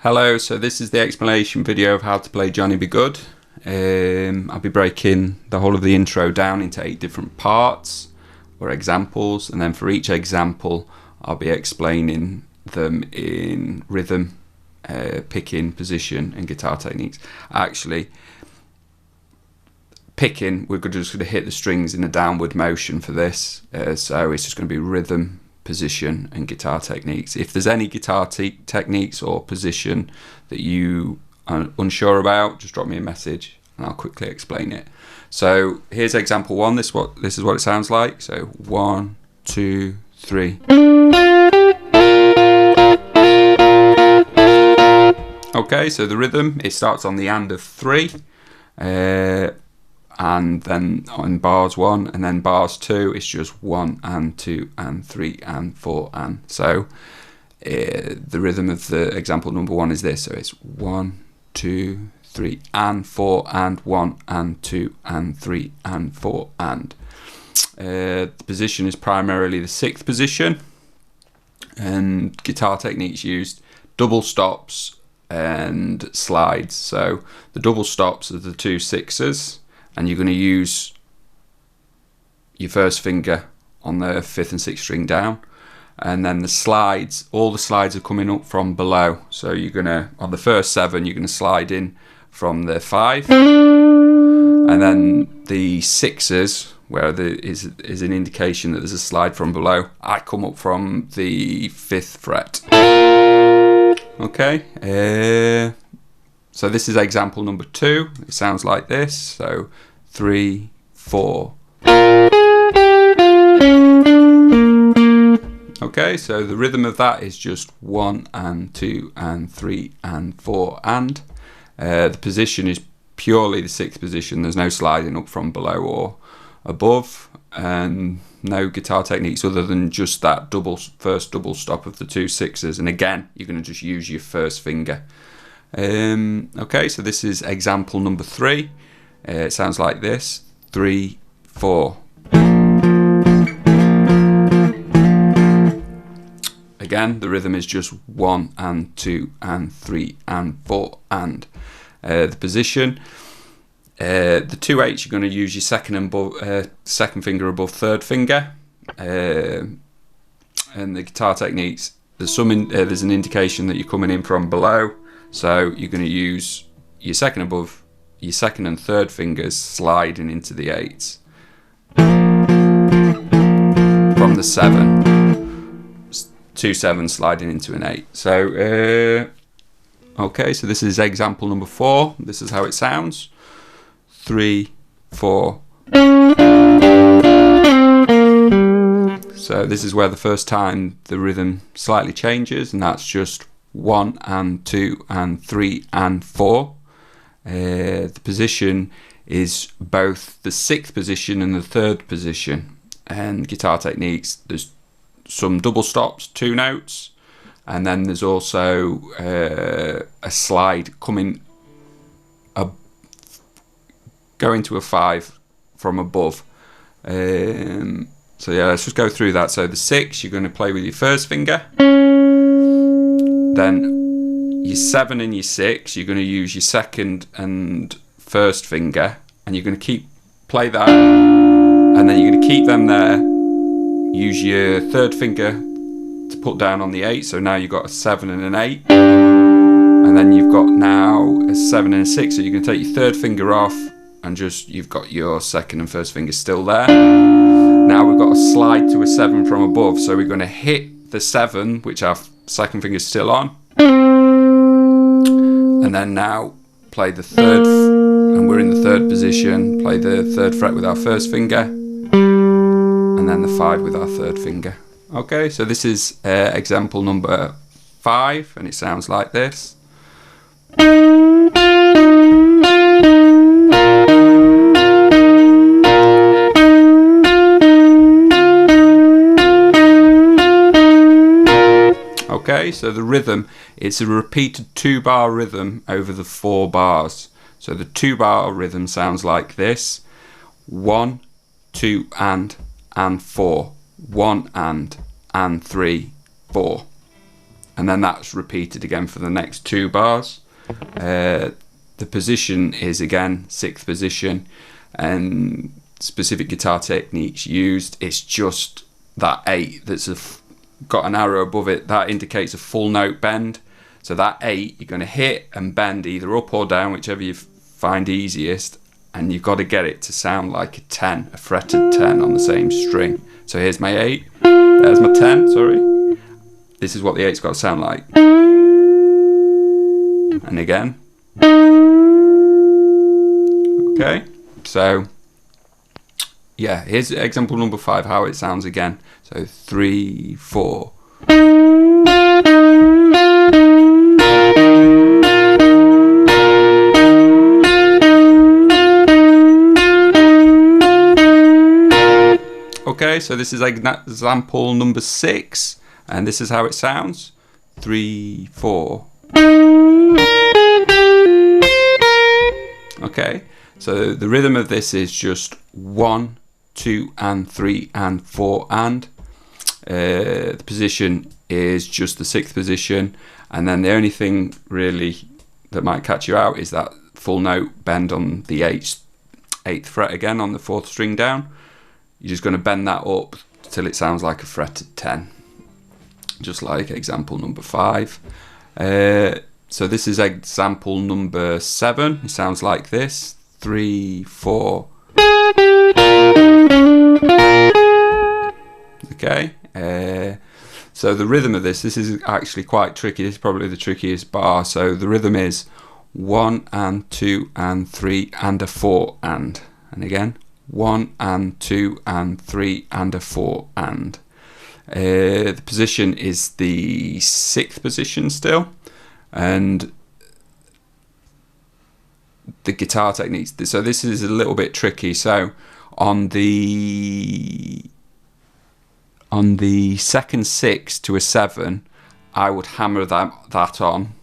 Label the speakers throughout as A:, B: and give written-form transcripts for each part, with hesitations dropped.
A: Hello, so this is the explanation video of how to play Johnny B Goode. I'll be breaking the whole of the intro down into 8 different parts or examples, and then for each example I'll be explaining them in rhythm, picking, position and guitar techniques. Actually, picking, we're just going to hit the strings in a downward motion for this, so it's just going to be rhythm, position and guitar techniques. If there's any guitar techniques or position that you are unsure about, just drop me a message and I'll quickly explain it. So here's example 1. This is what it sounds like. So 1, 2, 3. Okay, so the rhythm, it starts on the and of 3, and then on bars 1, and then bars 2 it's just 1 and 2 and 3 and 4 and. So the rhythm of the example number 1 is this. So it's 1, 2, 3 and 4 and 1 and 2 and 3 and 4 and. The position is primarily the 6th position, and guitar techniques used double stops and slides. So the double stops are the 2 6s, and you're going to use your first finger on the 5th and 6th string down, and then the slides, all the slides are coming up from below. So you're going to, on the first 7, you're going to slide in from the 5, and then the 6s, where there is an indication that there's a slide from below, I come up from the 5th fret. Okay, so this is example number 2. It sounds like this. So 3, 4. Okay, so the rhythm of that is just 1 and 2 and 3 and 4 and. The position is purely the 6th position. There's no sliding up from below or above, and no guitar techniques other than just that first double stop of the 2 6s. And again, you're going to just use your first finger. Okay, so this is example number 3. It sounds like this. 3, 4. Again, the rhythm is just 1 and 2 and 3 and 4 and. The position, the 2 8s, you're going to use your second finger above 3rd finger. And the guitar techniques, there's an indication that you're coming in from below, so you're going to use your second and 3rd fingers sliding into the 8s from the 7. 2 7 sliding into an 8. So okay, so this is example number 4. This is how it sounds. 3, 4. So this is where the first time the rhythm slightly changes, and that's just 1 and 2 and 3 and 4. The position is both the 6th position and the 3rd position. And guitar techniques, there's some double stops, 2 notes, and then there's also a slide going to a 5 from above. So yeah, let's just go through that. So the 6, you're going to play with your first finger, then your 7 and your 6, you're going to use your 2nd and 1st finger, and you're going to play that, and then you're going to keep them there. Use your 3rd finger to put down on the 8, so now you've got a 7 and an 8, and then you've got now a 7 and a 6, so you can take your 3rd finger off and you've got your 2nd and 1st finger still there. Now we've got a slide to a 7 from above, so we're going to hit the 7, which our 2nd finger is still on, and then now play the 3rd, and we're in the 3rd position, play the 3rd fret with our 1st finger, and then the 5 with our 3rd finger. Okay, so this is example number 5, and it sounds like this. Okay, so the rhythm, it's a repeated 2-bar rhythm over the 4 bars. So the 2-bar rhythm sounds like this. 1, 2 and 4. 1 and 3, 4. and then that's repeated again for the next 2 bars. The position is again 6th position, and specific guitar techniques used, it's just that 8 that's got an arrow above it that indicates a full note bend. So that 8 you're going to hit and bend either up or down, whichever you find easiest, and you've got to get it to sound like a 10, a fretted 10 on the same string. So here's my 8, there's my 10, sorry. This is what the 8's got to sound like. And again. Okay, so yeah, here's example number 5, how it sounds again. So 3, 4. Okay, so this is example number 6, and this is how it sounds. 3, 4. Okay, so the rhythm of this is just 1, 2, and 3, and 4, and. The position is just the 6th position, and then the only thing really that might catch you out is that full note bend on the 8th fret again on the 4th string down. You're just going to bend that up till it sounds like a fretted 10, just like example number 5. So this is example number 7. It sounds like this: 3, 4. Okay. So the rhythm of this is actually quite tricky. This is probably the trickiest bar. So the rhythm is 1 and 2 and 3 and a 4 and again 1 and 2 and 3 and a 4 and. The position is the 6th position still, and the guitar techniques. So this is a little bit tricky. So on the 2nd 6 to a 7, I would hammer that on,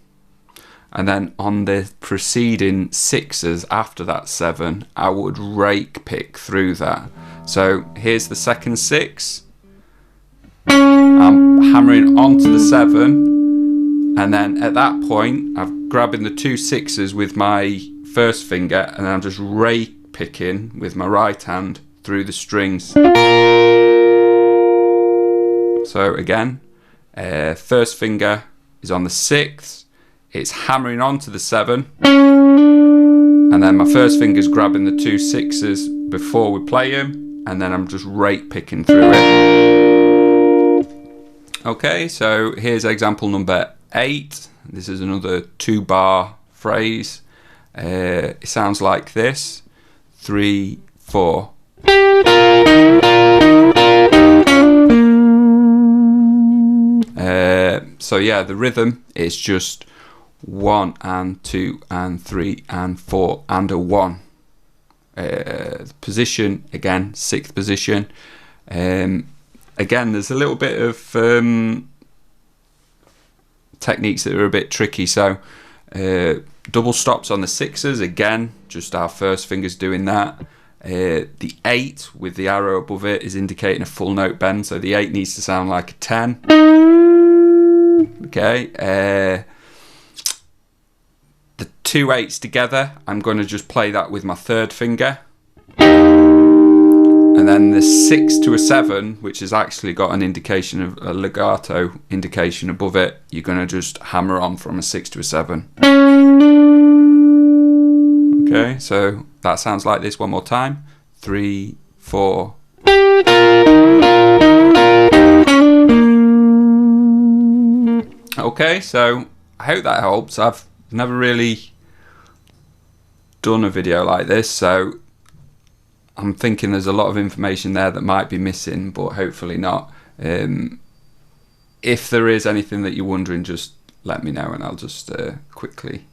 A: and then on the preceding 6s after that 7, I would rake pick through that. So here's the 2nd 6, I'm hammering onto the 7, and then at that point I'm grabbing the 2 6s with my first finger, and I'm just rake picking with my right hand through the strings. So again, first finger is on the 6th, it's hammering onto the 7, and then my first finger's grabbing the 2 6s before we play them, and then I'm just rake picking through it. Okay, so here's example number 8. This is another 2-bar phrase. It sounds like this: 3, 4. So yeah, the rhythm is just 1 and 2 and 3 and 4 and a 1. The position again, 6th position. Again, there's a little bit of techniques that are a bit tricky. So double stops on the 6s, again, just our first fingers doing that. The 8 with the arrow above it is indicating a full note bend, so the 8 needs to sound like a 10. Okay, the 2 8s together, I'm going to just play that with my 3rd finger. And then the 6 to a 7, which has actually got an indication of a legato indication above it, you're going to just hammer on from a 6 to a 7. Okay, so that sounds like this one more time: 3, 4. Okay, so I hope that helps. I've never really done a video like this, so I'm thinking there's a lot of information there that might be missing, but hopefully not. If there is anything that you're wondering, just let me know and I'll just quickly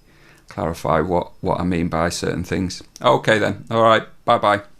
A: clarify what I mean by certain things. Okay then, alright, bye bye.